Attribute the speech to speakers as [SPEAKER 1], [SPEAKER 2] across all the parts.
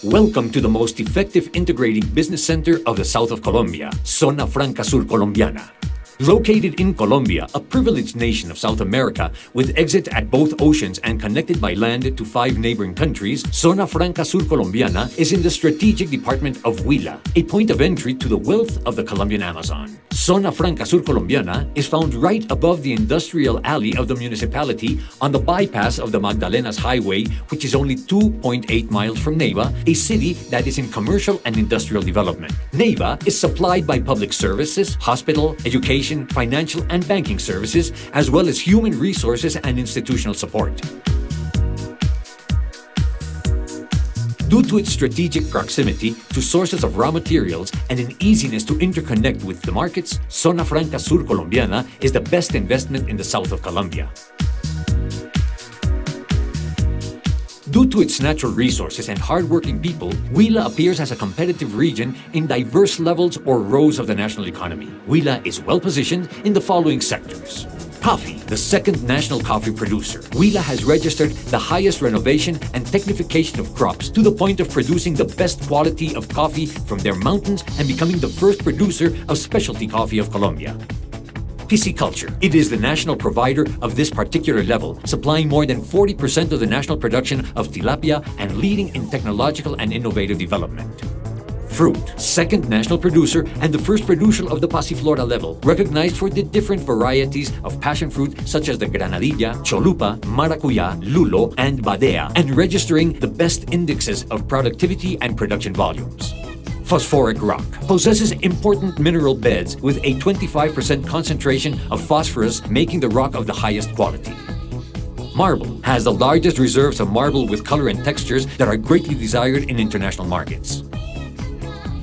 [SPEAKER 1] Welcome to the most effective integrating business center of the south of Colombia, Zona Franca Surcolombiana. Located in Colombia, a privileged nation of South America with exit at both oceans and connected by land to 5 neighboring countries, Zona Franca Surcolombiana is in the strategic department of Huila, a point of entry to the wealth of the Colombian Amazon. Zona Franca Surcolombiana is found right above the industrial alley of the municipality on the bypass of the Magdalenas Highway, which is only 2.8 miles from Neiva, a city that is in commercial and industrial development. Neiva is supplied by public services, hospital, education, financial and banking services, as well as human resources and institutional support. Due to its strategic proximity to sources of raw materials and an easiness to interconnect with the markets, Zona Franca Surcolombiana is the best investment in the south of Colombia. Due to its natural resources and hard-working people, Huila appears as a competitive region in diverse levels or rows of the national economy. Huila is well-positioned in the following sectors. Coffee, the second national coffee producer. Huila has registered the highest renovation and technification of crops to the point of producing the best quality of coffee from their mountains and becoming the first producer of specialty coffee of Colombia. Pisciculture. It is the national provider of this particular level, supplying more than 40% of the national production of tilapia and leading in technological and innovative development. Fruit. Second national producer and the first producer of the Passiflora level, recognized for the different varieties of passion fruit such as the Granadilla, Cholupa, Maracuya, Lulo, and Badea, and registering the best indexes of productivity and production volumes. Phosphoric rock possesses important mineral beds with a 25% concentration of phosphorus, making the rock of the highest quality. Marble has the largest reserves of marble with color and textures that are greatly desired in international markets.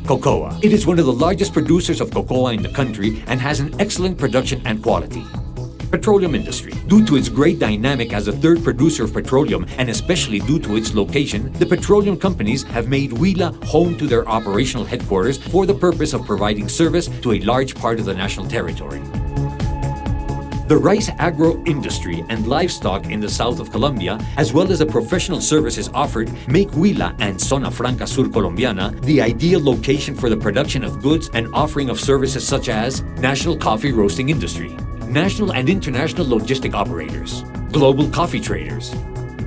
[SPEAKER 1] Cocoa. It is one of the largest producers of cocoa in the country and has an excellent production and quality. Petroleum industry. Due to its great dynamic as the third producer of petroleum and especially due to its location, the petroleum companies have made Huila home to their operational headquarters for the purpose of providing service to a large part of the national territory. The rice agro-industry and livestock in the south of Colombia, as well as the professional services offered, make Huila and Zona Franca Surcolombiana the ideal location for the production of goods and offering of services such as national coffee roasting industry, national and international logistic operators, global coffee traders,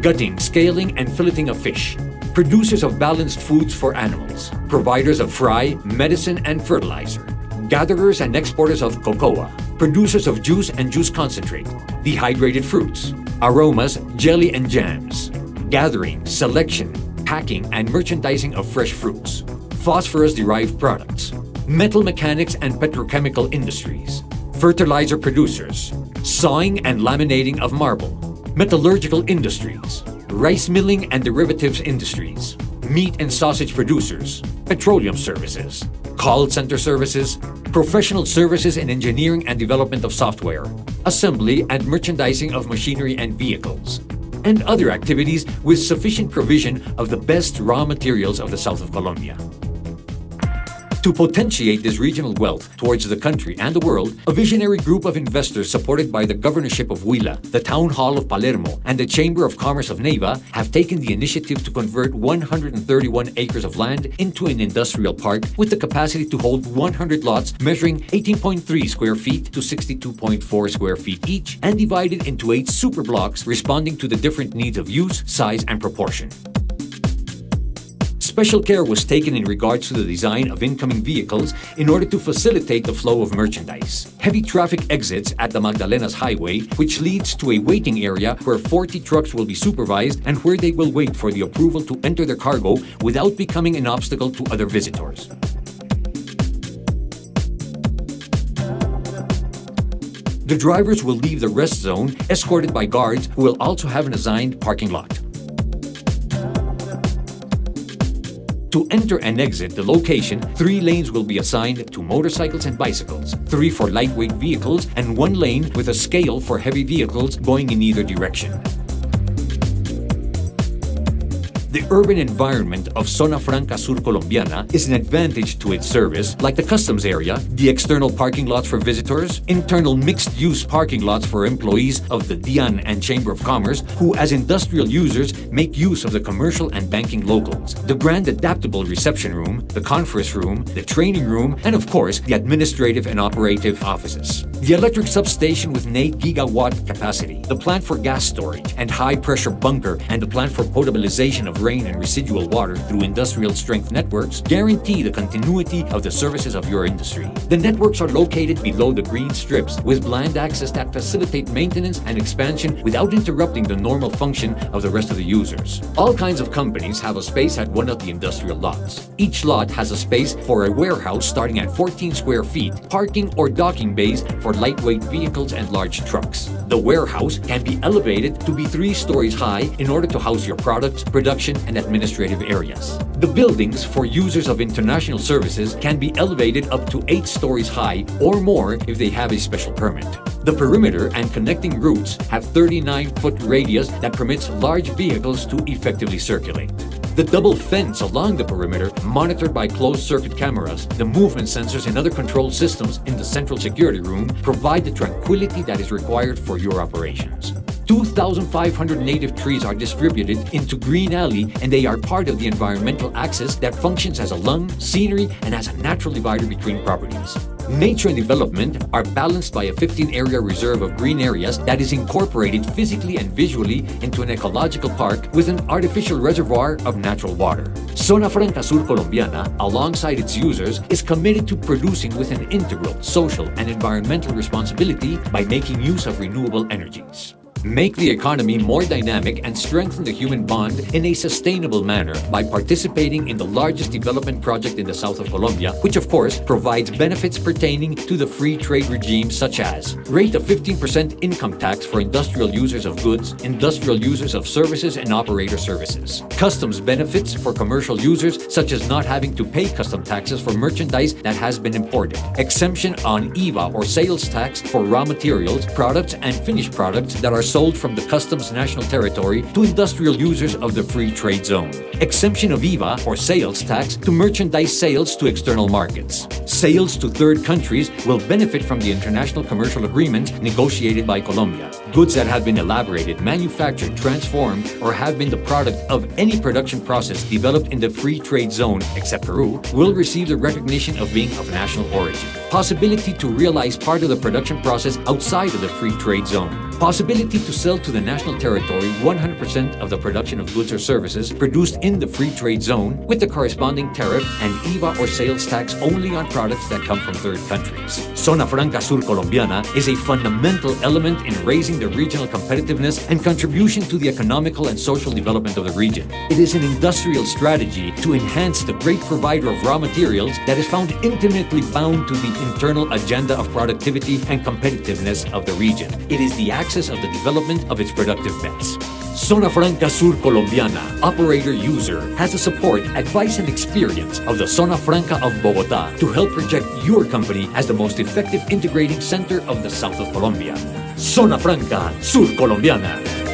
[SPEAKER 1] gutting, scaling, and filleting of fish, producers of balanced foods for animals, providers of fry, medicine, and fertilizer, gatherers and exporters of cocoa, producers of juice and juice concentrate, dehydrated fruits, aromas, jelly and jams, gathering, selection, packing, and merchandising of fresh fruits, phosphorus-derived products, metal mechanics and petrochemical industries, fertilizer producers, sawing and laminating of marble, metallurgical industries, rice milling and derivatives industries, meat and sausage producers, petroleum services, call center services, professional services in engineering and development of software, assembly and merchandising of machinery and vehicles, and other activities with sufficient provision of the best raw materials of the south of Colombia. To potentiate this regional wealth towards the country and the world, a visionary group of investors supported by the governorship of Huila, the Town Hall of Palermo, and the Chamber of Commerce of Neiva have taken the initiative to convert 131 acres of land into an industrial park with the capacity to hold 100 lots measuring 18.3 square feet to 62.4 square feet each and divided into 8 super blocks responding to the different needs of use, size, and proportion. Special care was taken in regards to the design of incoming vehicles in order to facilitate the flow of merchandise. Heavy traffic exits at the Magdalenas Highway, which leads to a waiting area where 40 trucks will be supervised and where they will wait for the approval to enter their cargo without becoming an obstacle to other visitors. The drivers will leave the rest zone escorted by guards who will also have an assigned parking lot. To enter and exit the location, 3 lanes will be assigned to motorcycles and bicycles, 3 for lightweight vehicles, and 1 lane with a scale for heavy vehicles going in either direction. The urban environment of Zona Franca Surcolombiana is an advantage to its service, like the customs area, the external parking lots for visitors, internal mixed-use parking lots for employees of the DIAN and Chamber of Commerce, who as industrial users make use of the commercial and banking locals, the grand adaptable reception room, the conference room, the training room, and of course, the administrative and operative offices. The electric substation with an 8 gigawatt capacity, the plant for gas storage and high-pressure bunker, and the plant for potabilization of rain and residual water through industrial-strength networks guarantee the continuity of the services of your industry. The networks are located below the green strips with blind access that facilitate maintenance and expansion without interrupting the normal function of the rest of the users. All kinds of companies have a space at one of the industrial lots. Each lot has a space for a warehouse starting at 14 square feet, parking or docking bays for lightweight vehicles and large trucks. The warehouse can be elevated to be 3 stories high in order to house your products, production, and administrative areas. The buildings for users of international services can be elevated up to 8 stories high or more if they have a special permit. The perimeter and connecting routes have 39-foot radius that permits large vehicles to effectively circulate. The double fence along the perimeter, monitored by closed-circuit cameras, the movement sensors and other control systems in the central security room provide the tranquility that is required for your operations. 2,500 native trees are distributed into Green Alley, and they are part of the environmental axis that functions as a lung, scenery, and as a natural divider between properties. Nature and development are balanced by a 15-area reserve of green areas that is incorporated physically and visually into an ecological park with an artificial reservoir of natural water. Zona Franca Surcolombiana, alongside its users, is committed to producing with an integral social and environmental responsibility by making use of renewable energies. Make the economy more dynamic and strengthen the human bond in a sustainable manner by participating in the largest development project in the south of Colombia, which of course provides benefits pertaining to the free trade regime, such as rate of 15% income tax for industrial users of goods, industrial users of services, and operator services. Customs benefits for commercial users, such as not having to pay custom taxes for merchandise that has been imported. Exemption on IVA or sales tax for raw materials, products, and finished products that are sold from the customs national territory to industrial users of the free trade zone. Exemption of IVA or sales tax to merchandise sales to external markets. Sales to third countries will benefit from the international commercial agreement negotiated by Colombia. Goods that have been elaborated, manufactured, transformed, or have been the product of any production process developed in the free trade zone, except Peru, will receive the recognition of being of national origin. Possibility to realize part of the production process outside of the free trade zone. Possibility to sell to the national territory 100% of the production of goods or services produced in the free trade zone with the corresponding tariff and IVA or sales tax only on products that come from third countries. Zona Franca Surcolombiana is a fundamental element in raising the regional competitiveness and contribution to the economical and social development of the region. It is an industrial strategy to enhance the great provider of raw materials that is found intimately bound to the internal agenda of productivity and competitiveness of the region. It is the axis of the development of its productive beds. Zona Franca Surcolombiana, operator-user, has the support, advice, and experience of the Zona Franca of Bogotá to help project your company as the most effective integrating center of the south of Colombia. Zona Franca Surcolombiana.